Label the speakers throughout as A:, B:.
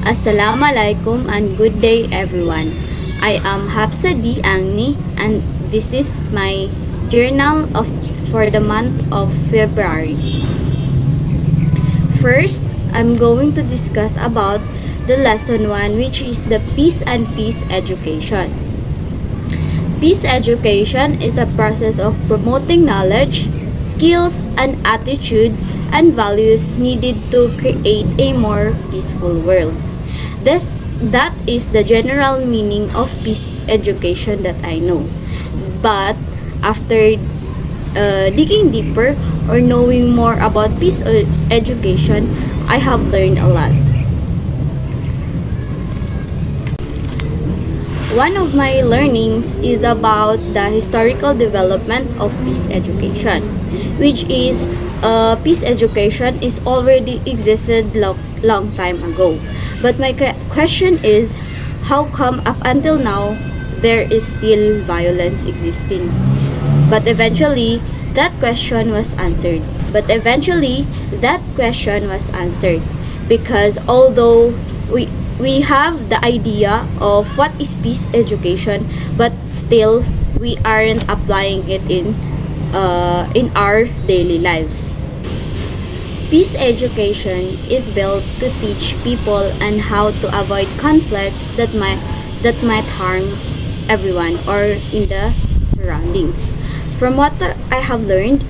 A: Assalamualaikum and good day everyone. I am Hapsa Angnie and this is my journal for the month of February. First, I'm going to discuss about the lesson 1, which is the peace and peace education. Peace education is a process of promoting knowledge, skills, and attitude and values needed to create a more peaceful world. That is the general meaning of peace education that I know. But after digging deeper or knowing more about peace education, I have learned a lot. One of my learnings is about the historical development of peace education, which is peace education is already existed long time ago. But my question is, how come up until now there is still violence existing? But eventually that question was answered. Because although we have the idea of what is peace education, but still we aren't applying it in our daily lives. Peace education is built to teach people on how to avoid conflicts that might harm everyone or in the surroundings. From what I have learned,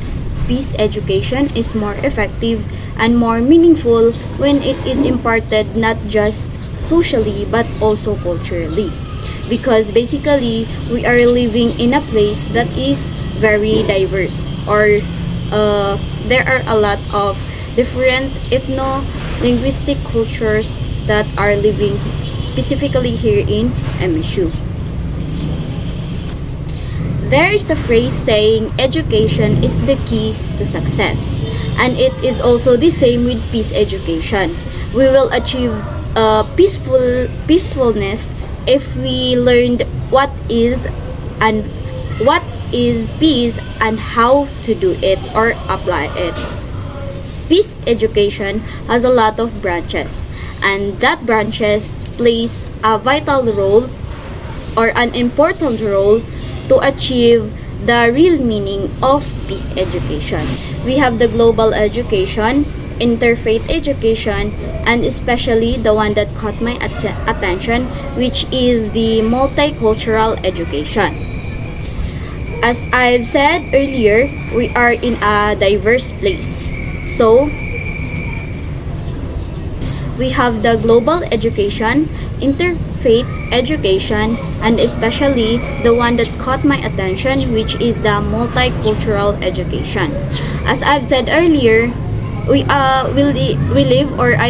A: peace education is more effective and more meaningful when it is imparted not just socially but also culturally. Because basically, we are living in a place that is very diverse, or there are a lot of different ethno-linguistic cultures that are living specifically here in MSU. There is a phrase saying education is the key to success, and it is also the same with peace education. We will achieve peacefulness if we learned what is peace and how to do it or apply it. Peace education has a lot of branches, and that branches plays a vital role or an important role to achieve the real meaning of peace education. We have the global education, interfaith education, and especially the one that caught my attention, which is the multicultural education. As I've said earlier, we are in a diverse place. So, we have the global education, interfaith education, and especially the one that caught my attention, which is the multicultural education. As I've said earlier, I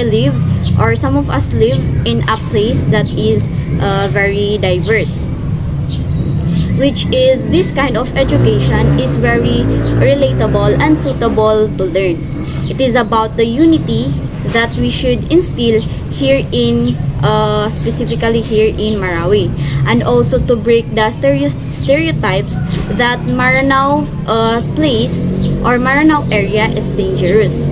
A: live, or some of us live in a place that is very diverse, which is this kind of education is very relatable and suitable to learn. It is about the unity that we should instill here in specifically here in Marawi, and also to break the stereotypes that Maranao place or Maranao area is dangerous.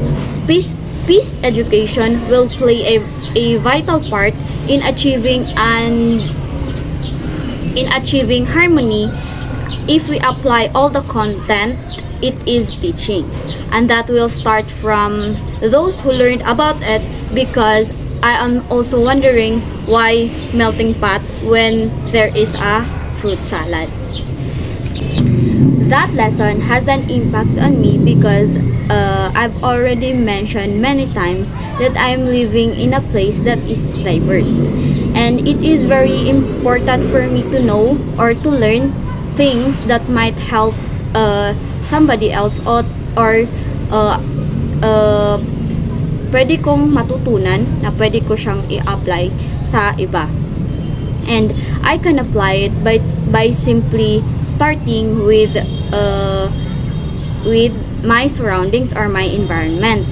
A: Peace education will play a vital part in achieving harmony if we apply all the content it is teaching, and that will start from those who learned about it, because I am also wondering why melting pot when there is a fruit salad. That lesson has an impact on me because I've already mentioned many times that I'm living in a place that is diverse, and it is very important for me to know or to learn things that might help somebody else, or pwede kong matutunan na pwede ko siyang i-apply sa iba. And I can apply it by simply starting with my surroundings or my environment.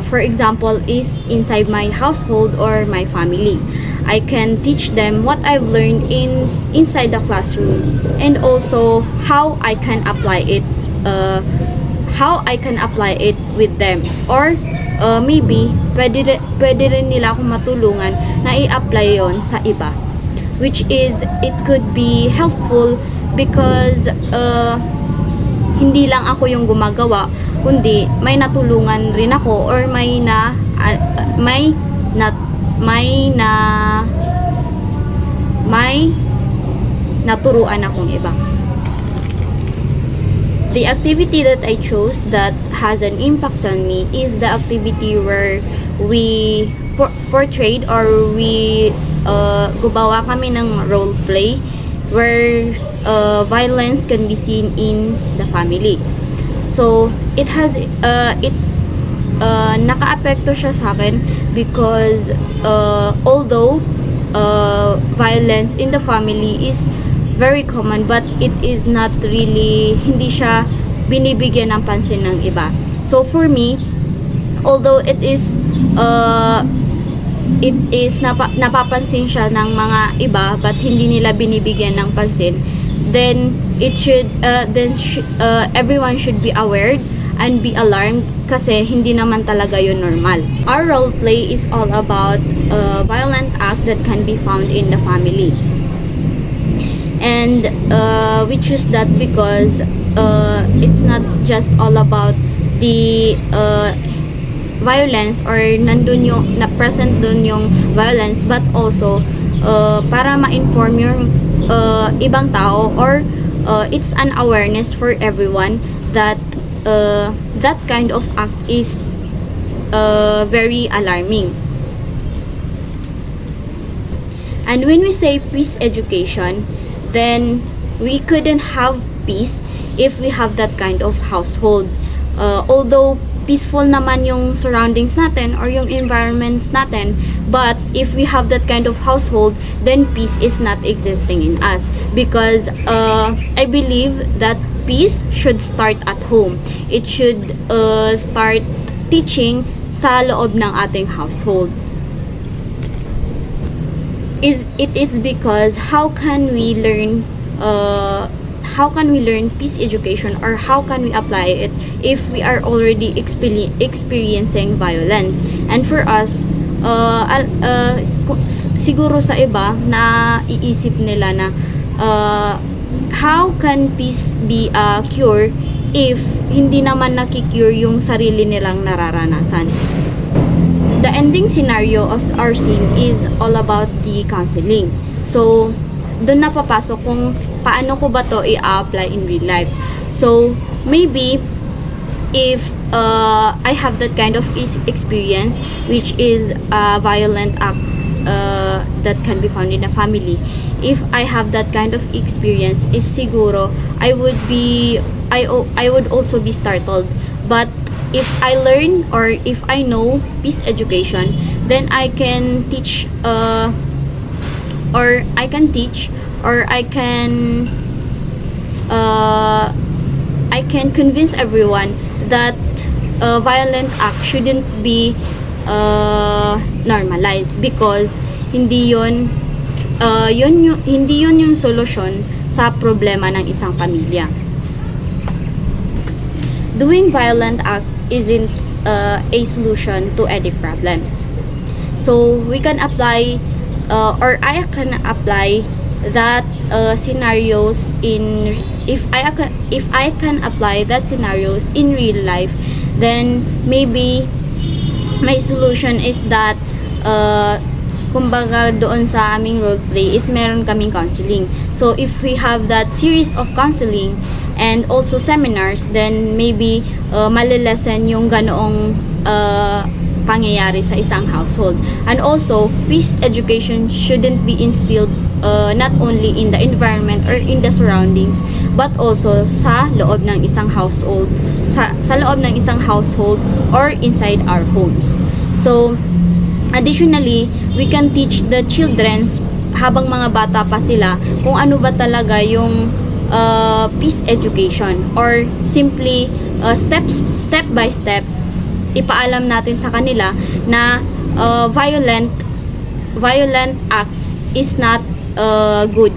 A: For example, is inside my household or my family. I can teach them what I've learned inside the classroom, and also how I can apply it with them, or maybe pwede rin nila akong matulungan na i-apply yon sa iba, which is it could be helpful because hindi lang ako yung gumagawa, kundi may natulungan rin ako or may naturuan akong iba. The activity that I chose that has an impact on me is the activity where we portrayed or we gumawa kami ng role play where violence can be seen in the family. So it has naka-apekto siya sa akin because although violence in the family is very common, but it is not really, hindi siya binibigyan ng pansin ng iba. So for me, although it is napapansin siya ng mga iba but hindi nila binibigyan ng pansin, then everyone should be aware and be alarmed kasi hindi naman talaga yun normal. Our role play is all about violent act that can be found in the family. And we choose that because it's not just all about the violence or nandun yung present dun yung violence, but also para ma-inform yung ibang tao or it's an awareness for everyone that that kind of act is very alarming. And when we say peace education, then we couldn't have peace if we have that kind of household. Although peaceful naman yung surroundings natin or yung environments natin, but if we have that kind of household, then peace is not existing in us, because I believe that peace should start at home. It should start teaching sa loob ng ating household. It is because how can we learn peace education, or how can we apply it if we are already experiencing violence? And for us, siguro sa iba na iisip nila na how can peace be a cure if hindi naman nakikure yung sarili nilang nararanasan. The ending scenario of our scene is all about the counseling. So, doon na papasok kung paano ko ba to i-apply in real life. So, maybe if I have that kind of experience, which is a violent act that can be found in a family, if I have that kind of experience, is siguro I would also be startled. But if I learn or if I know peace education, then I can teach or I can convince everyone that violent act shouldn't be normalized, because hindi yun yung solusyon sa problema ng isang pamilya. Doing violent acts isn't a solution to any problem. So we can apply or I can apply that scenarios in if I can apply that scenarios in real life, then maybe my solution is that kumbaga doon sa aming role play is meron kaming counseling. So if we have that series of counseling and also seminars, then maybe malilesen yung ganoong pangyayari sa isang household. And also, peace education shouldn't be instilled not only in the environment or in the surroundings, but also sa loob ng isang household, sa loob ng isang household or inside our homes. So, additionally, we can teach the children habang mga bata pa sila kung ano ba talaga yung peace education, or simply step by step ipaalam natin sa kanila na violent acts is not good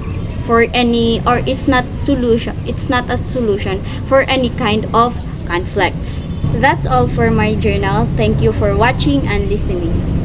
A: for any, or it's not a solution for any kind of conflicts. That's all for my journal. Thank you for watching and listening.